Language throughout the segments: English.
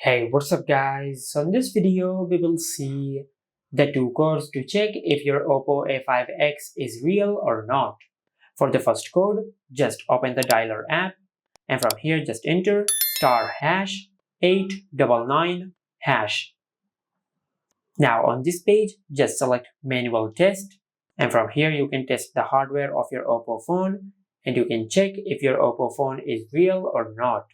Hey, what's up guys? So in this video, we will see the two codes to check if your Oppo A5x is real or not. For the first code, just open the dialer app and from here just enter *#899#. Now on this page, just select manual test and from here you can test the hardware of your Oppo phone and you can check if your Oppo phone is real or not.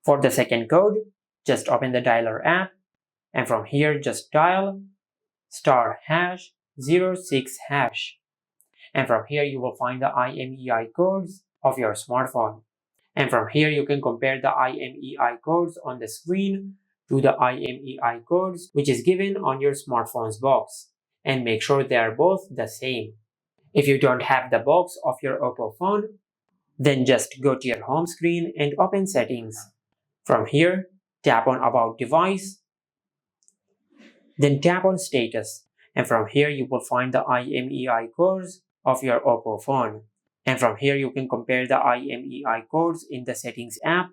For the second code, just open the dialer app and from here just dial *#06#, and from here you will find the IMEI codes of your smartphone, and from here you can compare the IMEI codes on the screen to the IMEI codes which is given on your smartphone's box and make sure they are both the same. If you don't have the box of your Oppo phone, then just go to your home screen and open settings. From here, tap on About Device, then tap on Status, and from here you will find the IMEI codes of your Oppo phone. And from here you can compare the IMEI codes in the Settings app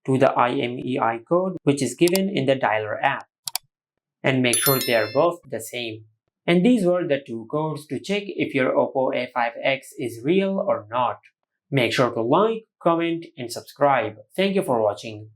to the IMEI code which is given in the Dialer app, and make sure they are both the same. And these were the two codes to check if your Oppo A5x is real or not. Make sure to like, comment, and subscribe. Thank you for watching.